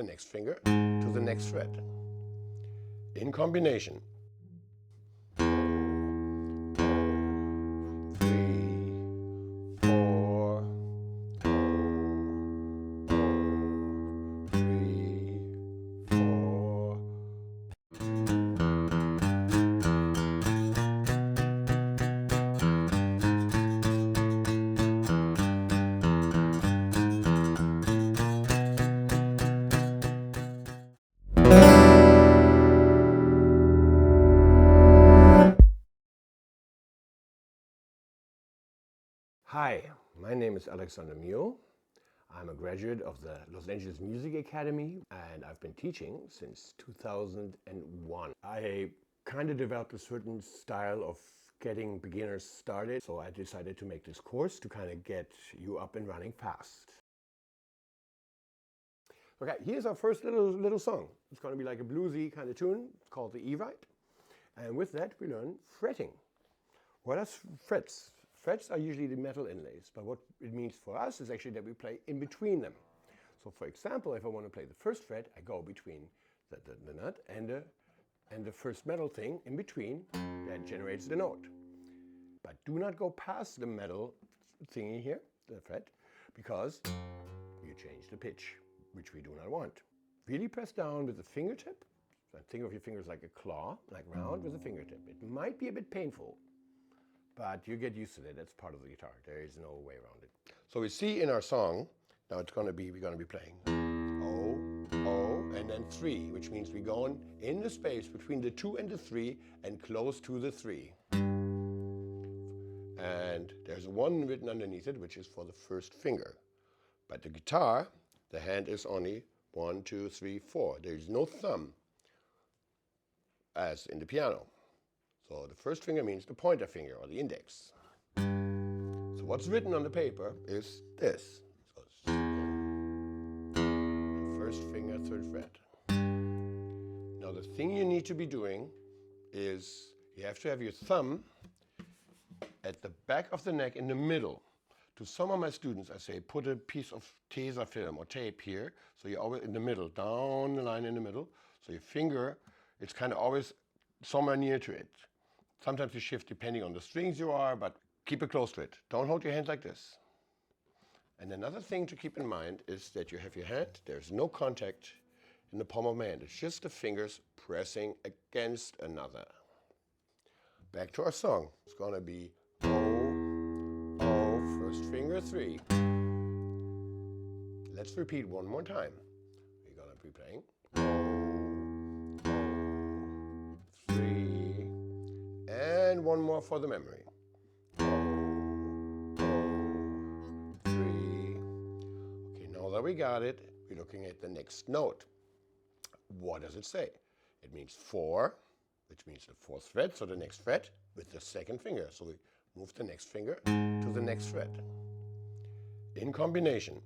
the next finger to the next fret. In combination. Hi, my name is Alexander Mio. I'm a graduate of the Los Angeles Music Academy and I've been teaching since 2001. I kind of developed a certain style of getting beginners started, so I decided to make this course to kind of get you up and running fast. Okay, here's our first little song. It's going to be like a bluesy kind of tune. It's called the E-Rite. And with that we learn fretting. What are frets? Frets are usually the metal inlays, but what it means for us is actually that we play in between them. So for example, if I want to play the first fret, I go between the nut and the first metal thing in between that generates the note. But do not go past the metal thingy here, the fret, because you change the pitch, which we do not want. Really press down with the fingertip. So think of your fingers like a claw, like round with a fingertip. It might be a bit painful, but you get used to it. That's part of the guitar. There is no way around it. So we see in our song, now we're going to be playing O, O, and then 3, which means we're going in the space between the 2 and the 3 and close to the 3. And there's 1 written underneath it, which is for the first finger. But the guitar, the hand is only 1, 2, 3, 4. There's no thumb as in the piano. So the first finger means the pointer finger or the index. So what's written on the paper is this. So first finger, 3rd fret. Now the thing you need to be doing is you have to have your thumb at the back of the neck in the middle. To some of my students I say put a piece of Tesafilm or tape here, so you're always in the middle, down the line in the middle. So your finger, it's kind of always somewhere near to it. Sometimes you shift depending on the strings you are, but keep it close to it. Don't hold your hand like this. And another thing to keep in mind is that you have your hand, there's no contact in the palm of my hand. It's just the fingers pressing against another. Back to our song. It's going to be O, O, first finger, 3. Let's repeat one more time. We're going to be playing O, O, 3. And one more for the memory. O, O, 3. Okay, now that we got it, we're looking at the next note. What does it say? It means 4, which means the 4th fret, so the next fret with the 2nd finger. So we move the next finger to the next fret. In combination.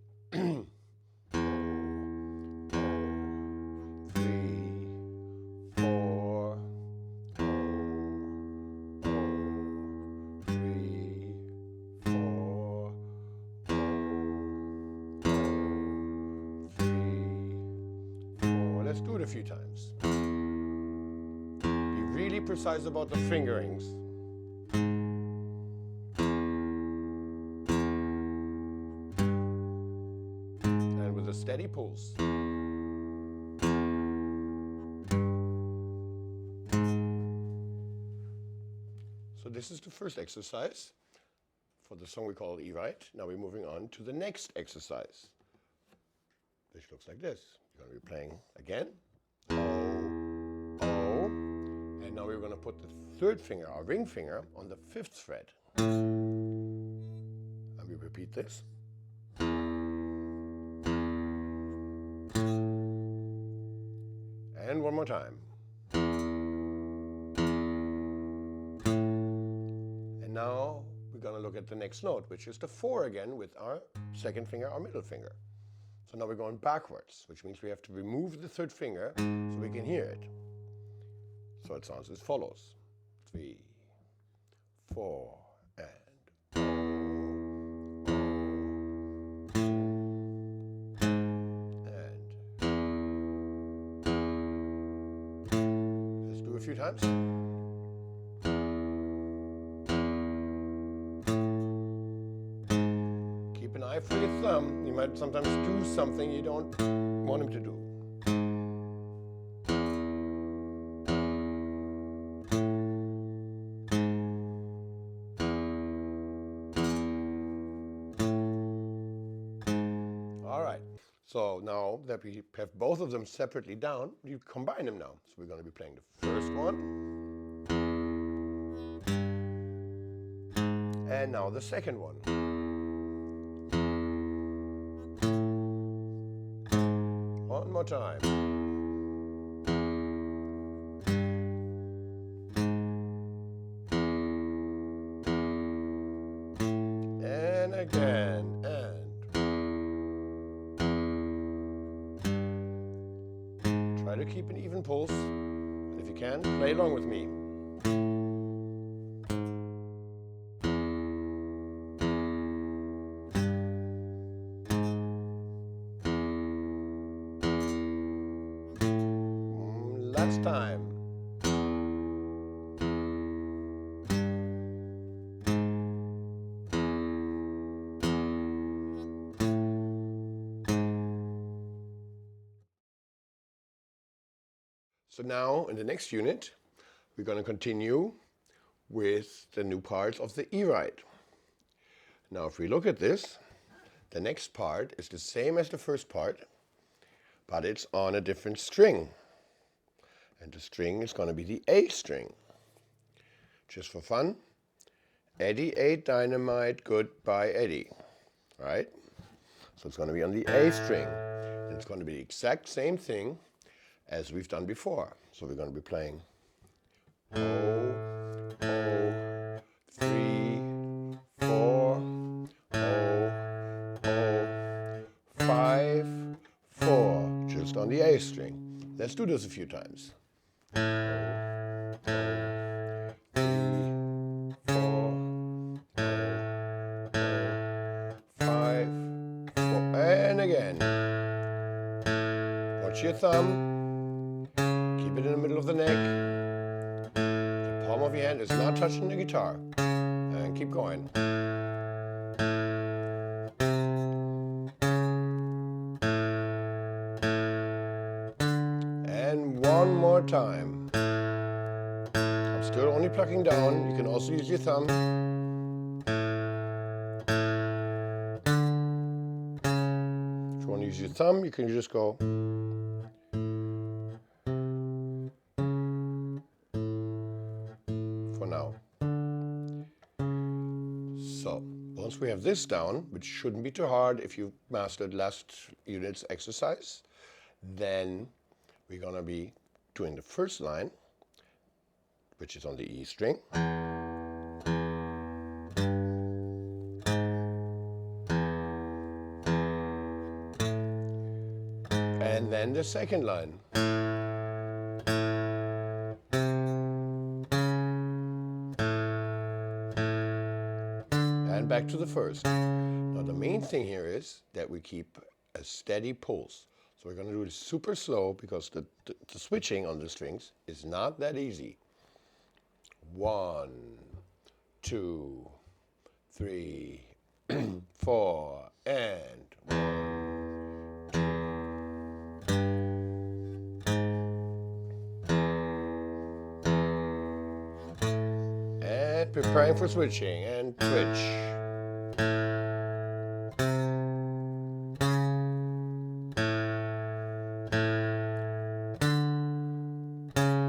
Let's do it a few times. Be really precise about the fingerings. And with a steady pulse. So this is the first exercise for the song we call E-Rite. Now we're moving on to the next exercise, which looks like this. You're going to be playing again, O, O, and now we're going to put the 3rd finger, our ring finger, on the 5th fret. And we repeat this. And one more time. And now we're going to look at the next note, which is the 4 again with our 2nd finger, our middle finger. So now we're going backwards, which means we have to remove the 3rd finger so we can hear it. So it sounds as follows. 3, 4, and O, O, and do a few times. Keep an eye for your thumb. You might sometimes do something you don't want him to do. All right. So now that we have both of them separately down, you combine them now. So we're going to be playing the first one. And now the second one. One more time. And again. Try to keep an even pulse, and if you can, play along with me. Last time. So now, in the next unit, we're going to continue with the new parts of the E-right. Now, if we look at this, the next part is the same as the first part, but it's on a different string. And the string is going to be the A string. Just for fun, Eddie ate dynamite, goodbye Eddie, right? So it's going to be on the A string. And it's going to be the exact same thing as we've done before. So we're going to be playing O, 3, 4, O, 5, 4, just on the A string. Let's do this a few times. O, 3, 4, O, 5, 4, and again. Watch your thumb. Keep it in the middle of the neck. The palm of your hand is not touching the guitar. And keep going. And one more time. I'm still only plucking down. You can also use your thumb. If you want to use your thumb, you can just go. Now. So, once we have this down, which shouldn't be too hard if you mastered last unit's exercise, then we're going to be doing the first line, which is on the E string. And then the second line. And back to the first. Now the main thing here is that we keep a steady pulse. So we're going to do it super slow because the switching on the strings is not that easy. 1, 2, 3, 4, and 1, 2. And preparing for switching and twitch.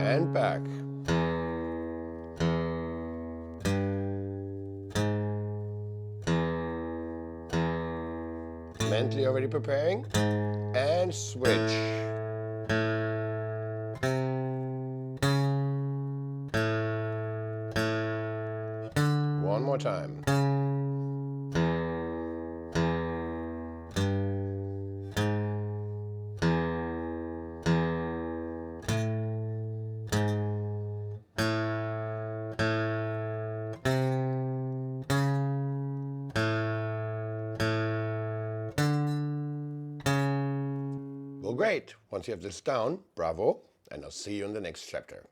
And back. Mentally already preparing. And switch. One more time. Well, great. Once you have this down, bravo, and I'll see you in the next chapter.